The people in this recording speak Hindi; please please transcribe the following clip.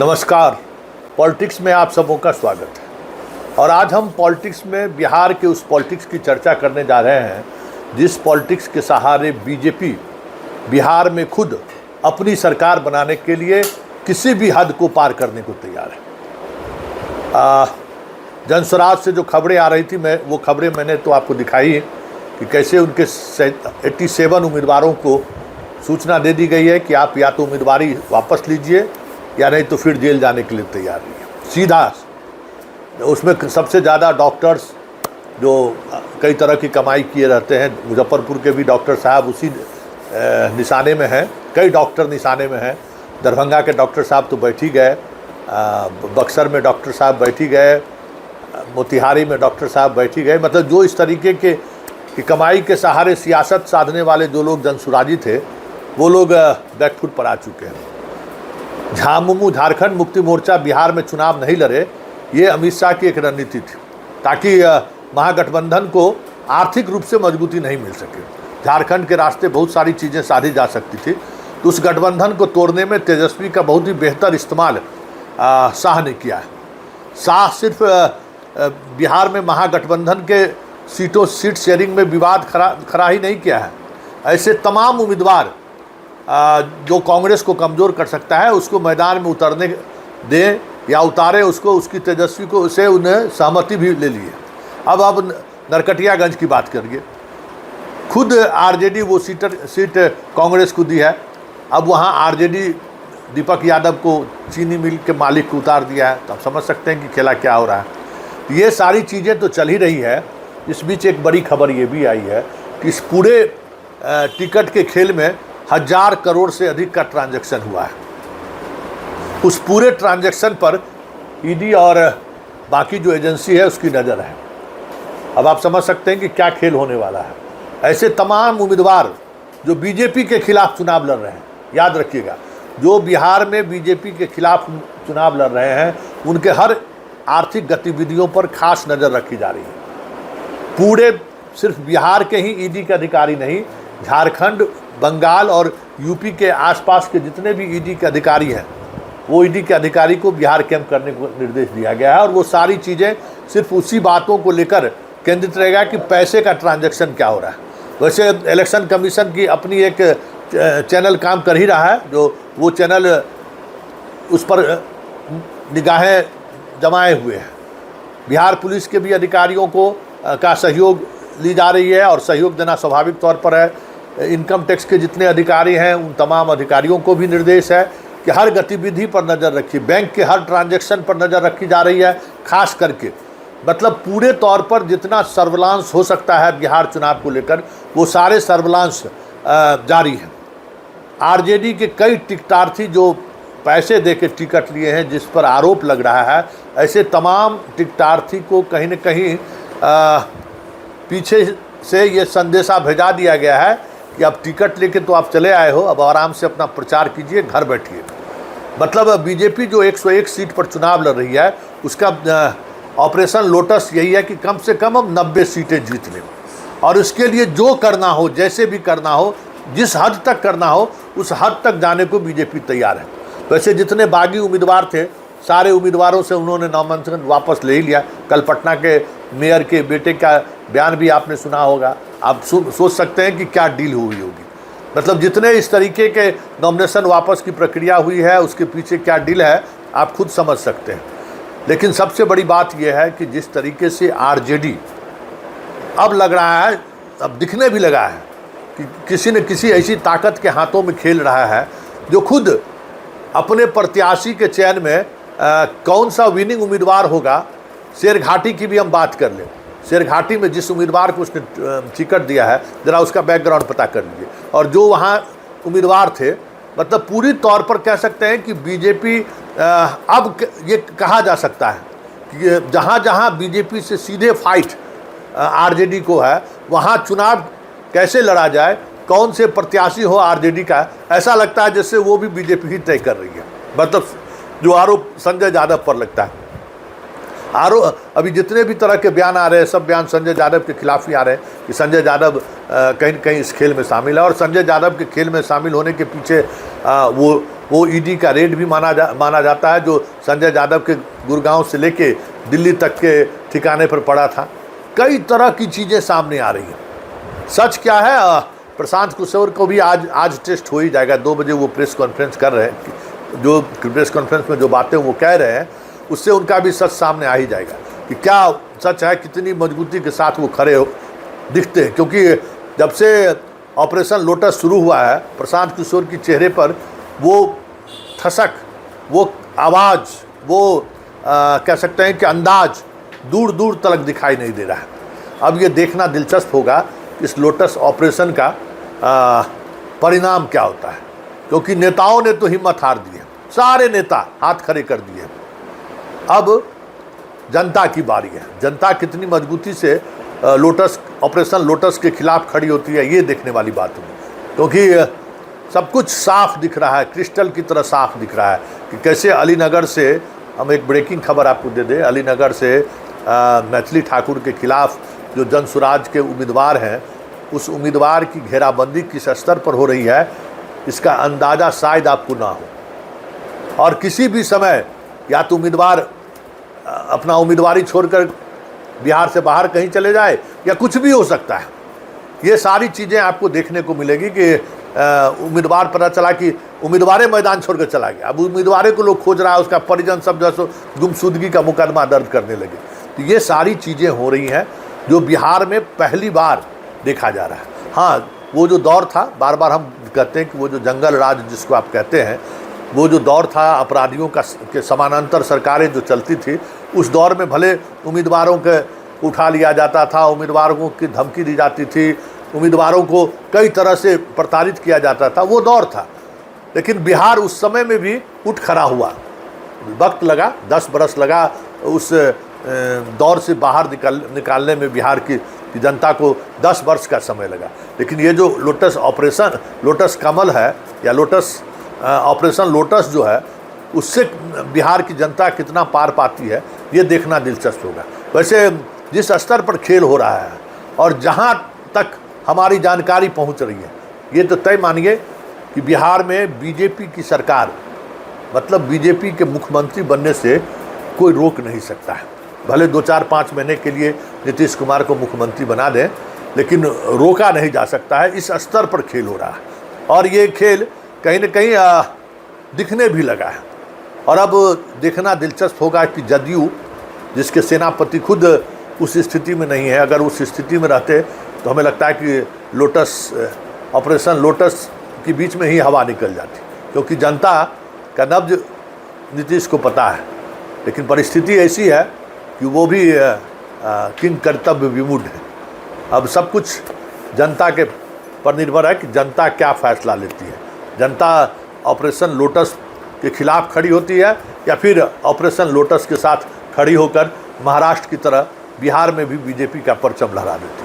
नमस्कार। पॉलिटिक्स में आप सबों का स्वागत है। और आज हम पॉलिटिक्स में बिहार के उस पॉलिटिक्स की चर्चा करने जा रहे हैं जिस पॉलिटिक्स के सहारे बीजेपी बिहार में खुद अपनी सरकार बनाने के लिए किसी भी हद को पार करने को तैयार है। जनस्वराज से जो खबरें आ रही थी वो खबरें मैंने तो आपको दिखाई कि कैसे उनके 87 उम्मीदवारों को सूचना दे दी गई है कि आप या तो उम्मीदवारी वापस लीजिए या नहीं तो फिर जेल जाने के लिए तैयार रहिए। सीधा उसमें सबसे ज़्यादा डॉक्टर्स जो कई तरह की कमाई किए रहते हैं, मुजफ्फरपुर के भी डॉक्टर साहब उसी निशाने में हैं, कई डॉक्टर निशाने में हैं। दरभंगा के डॉक्टर साहब तो बैठ ही गए, बक्सर में डॉक्टर साहब बैठ ही गए, मोतिहारी में डॉक्टर साहब बैठ ही गए। मतलब जो इस तरीके की कमाई के सहारे सियासत साधने वाले जो लोग जनसुराजी थे वो लोग बैकफुट पर आ चुके हैं। झामुमो झारखंड मुक्ति मोर्चा बिहार में चुनाव नहीं लड़े, ये अमित शाह की एक रणनीति थी ताकि महागठबंधन को आर्थिक रूप से मजबूती नहीं मिल सके। झारखंड के रास्ते बहुत सारी चीज़ें साधी जा सकती थी, तो उस गठबंधन को तोड़ने में तेजस्वी का बहुत ही बेहतर इस्तेमाल शाह ने किया है। शाह सिर्फ बिहार में महागठबंधन के सीट शेयरिंग में विवाद खड़ा ही नहीं किया है, ऐसे तमाम उम्मीदवार जो कांग्रेस को कमज़ोर कर सकता है उसको मैदान में उतरने दें या उतारे उसको, उसकी तेजस्वी को से उन्हें सहमति भी ले ली है। अब नरकटियागंज की बात करिए, खुद आरजेडी वो सीट कांग्रेस को दी है। अब वहाँ आरजेडी दीपक यादव को चीनी मिल के मालिक को उतार दिया है, तो आप समझ सकते हैं कि खेला क्या हो रहा है। ये सारी चीज़ें तो चल ही रही है। इस बीच एक बड़ी खबर ये भी आई है कि इस पूरे टिकट के खेल में 1000 करोड़ से अधिक का ट्रांजैक्शन हुआ है। उस पूरे ट्रांजैक्शन पर ईडी और बाकी जो एजेंसी है उसकी नज़र है। अब आप समझ सकते हैं कि क्या खेल होने वाला है। ऐसे तमाम उम्मीदवार जो बीजेपी के खिलाफ चुनाव लड़ रहे हैं, याद रखिएगा, जो बिहार में बीजेपी के खिलाफ चुनाव लड़ रहे हैं उनके हर आर्थिक गतिविधियों पर खास नज़र रखी जा रही है। पूरे सिर्फ बिहार के ही ईडी के अधिकारी नहीं, झारखंड, बंगाल और यूपी के आसपास के जितने भी ईडी के अधिकारी हैं वो ईडी के अधिकारी को बिहार कैंप करने को निर्देश दिया गया है। और वो सारी चीज़ें सिर्फ उसी बातों को लेकर केंद्रित रहेगा कि पैसे का ट्रांजैक्शन क्या हो रहा है। वैसे इलेक्शन कमीशन की अपनी एक चैनल काम कर ही रहा है, जो वो चैनल उस पर निगाहें जमाए हुए हैं। बिहार पुलिस के भी अधिकारियों को का सहयोग ली जा रही है और सहयोग देना स्वाभाविक तौर पर है। इनकम टैक्स के जितने अधिकारी हैं उन तमाम अधिकारियों को भी निर्देश है कि हर गतिविधि पर नज़र रखिए, बैंक के हर ट्रांजैक्शन पर नज़र रखी जा रही है खास करके। मतलब पूरे तौर पर जितना सर्विलांस हो सकता है बिहार चुनाव को लेकर वो सारे सर्विलांस जारी है। आरजेडी के कई टिकटार्थी जो पैसे दे के टिकट लिए हैं जिस पर आरोप लग रहा है, ऐसे तमाम टिकटार्थी को कहीं न कहीं पीछे से ये संदेशा भेजा दिया गया है कि अब टिकट लेके तो आप चले आए हो, अब आराम से अपना प्रचार कीजिए, घर बैठिए। मतलब बीजेपी जो 101 सीट पर चुनाव लड़ रही है उसका ऑपरेशन लोटस यही है कि कम से कम अब 90 सीटें जीत लें और इसके लिए जो करना हो, जैसे भी करना हो, जिस हद तक करना हो उस हद तक जाने को बीजेपी तैयार है। वैसे जितने बागी उम्मीदवार थे सारे उम्मीदवारों से उन्होंने नामांकन वापस ले ही लिया। कल पटना के मेयर के बेटे का बयान भी आपने सुना होगा। आप सोच सकते हैं कि क्या डील हुई होगी। मतलब जितने इस तरीके के नॉमिनेशन वापस की प्रक्रिया हुई है उसके पीछे क्या डील है आप खुद समझ सकते हैं। लेकिन सबसे बड़ी बात यह है कि जिस तरीके से आरजेडी अब लग रहा है, अब दिखने भी लगा है कि किसी न किसी ऐसी ताकत के हाथों में खेल रहा है जो खुद अपने प्रत्याशी के चयन में कौन सा विनिंग उम्मीदवार होगा। शेरघाटी की भी हम बात कर लें, शेरघाटी में जिस उम्मीदवार को उसने टिकट दिया है ज़रा उसका बैकग्राउंड पता कर लीजिए और जो वहाँ उम्मीदवार थे, मतलब पूरी तौर पर कह सकते हैं कि बीजेपी अब ये कहा जा सकता है कि जहाँ जहाँ बीजेपी से सीधे फाइट आरजेडी को है वहाँ चुनाव कैसे लड़ा जाए, कौन से प्रत्याशी हो आरजेडी का, ऐसा लगता है जैसे वो भी बीजेपी ही तय कर रही है। मतलब जो आरोप संजय यादव पर लगता है, अभी जितने भी तरह के बयान आ रहे हैं सब बयान संजय यादव के खिलाफ ही आ रहे हैं कि संजय यादव कहीं न कहीं इस खेल में शामिल है। और संजय यादव के खेल में शामिल होने के पीछे वो वो ईडी का रेड भी माना जाता है, जो संजय यादव के गुड़गांव से लेके दिल्ली तक के ठिकाने पर पड़ा था। कई तरह की चीज़ें सामने आ रही हैं। सच क्या है, प्रशांत किशोर को भी आज टेस्ट हो ही जाएगा। 2 बजे वो प्रेस कॉन्फ्रेंस कर रहे हैं, जो प्रेस कॉन्फ्रेंस में जो बातें वो कह रहे हैं उससे उनका भी सच सामने आ ही जाएगा कि क्या सच है, कितनी मजबूती के साथ वो खड़े दिखते हैं। क्योंकि जब से ऑपरेशन लोटस शुरू हुआ है, प्रशांत किशोर के चेहरे पर वो ठसक, वो आवाज़, वो कह सकते हैं कि अंदाज दूर दूर तक दिखाई नहीं दे रहा है। अब ये देखना दिलचस्प होगा इस लोटस ऑपरेशन का परिणाम क्या होता है, क्योंकि नेताओं ने तो हिम्मत हार दी है, सारे नेता हाथ खड़े कर दिए। अब जनता की बारी है। जनता कितनी मजबूती से ऑपरेशन लोटस के खिलाफ खड़ी होती है, ये देखने वाली बात है। क्योंकि सब कुछ साफ दिख रहा है, क्रिस्टल की तरह साफ दिख रहा है कि कैसे अलीनगर से, हम एक ब्रेकिंग खबर आपको दे दें, अलीनगर से मैथिली ठाकुर के खिलाफ जो जनसुराज के उम्मीदवार हैं, उस उम्मीदवार की घेराबंदी किस स्तर पर हो रही है, इसका अंदाज़ा शायद आपको ना हो। और किसी भी समय या तो उम्मीदवार अपना उम्मीदवारी छोड़कर बिहार से बाहर कहीं चले जाए, या कुछ भी हो सकता है। ये सारी चीज़ें आपको देखने को मिलेगी कि उम्मीदवार पता चला कि उम्मीदवार मैदान छोड़कर चला गया, अब उम्मीदवार को लोग खोज रहा है, उसका परिजन सब जो है गुमशुदगी का मुकदमा दर्ज करने लगे। तो ये सारी चीज़ें हो रही हैं जो बिहार में पहली बार देखा जा रहा है। हाँ, वो जो दौर था, बार बार हम कहते हैं कि वो जो जंगल राज जिसको आप कहते हैं, वो जो दौर था अपराधियों का के समानांतर सरकारें जो चलती थी, उस दौर में भले उम्मीदवारों के उठा लिया जाता था, उम्मीदवारों की धमकी दी जाती थी, उम्मीदवारों को कई तरह से प्रताड़ित किया जाता था, वो दौर था। लेकिन बिहार उस समय में भी उठ खड़ा हुआ। वक्त लगा, 10 बरस लगा उस दौर से बाहर निकालने में बिहार की जनता को 10 वर्ष का समय लगा। लेकिन ये जो लोटस कमल है या ऑपरेशन लोटस जो है, उससे बिहार की जनता कितना पार पाती है, ये देखना दिलचस्प होगा। वैसे जिस स्तर पर खेल हो रहा है और जहाँ तक हमारी जानकारी पहुँच रही है, ये तो तय मानिए कि बिहार में बीजेपी की सरकार, मतलब बीजेपी के मुख्यमंत्री बनने से कोई रोक नहीं सकता है। भले 2-4-5 महीने के लिए नीतीश कुमार को मुख्यमंत्री बना दें, लेकिन रोका नहीं जा सकता है। इस स्तर पर खेल हो रहा है और ये खेल कहीं न कहीं दिखने भी लगा है। और अब देखना दिलचस्प होगा कि जदयू, जिसके सेनापति खुद उस स्थिति में नहीं है, अगर उस स्थिति में रहते तो हमें लगता है कि ऑपरेशन लोटस के बीच में ही हवा निकल जाती, क्योंकि जनता का नब्ज नीतीश को पता है। लेकिन परिस्थिति ऐसी है कि वो भी किंग कर्तव्य विमूढ़ है। अब सब कुछ जनता के पर निर्भर है कि जनता क्या फैसला लेती है। जनता ऑपरेशन लोटस के खिलाफ खड़ी होती है या फिर ऑपरेशन लोटस के साथ खड़ी होकर महाराष्ट्र की तरह बिहार में भी बीजेपी का परचम लहरा देती है।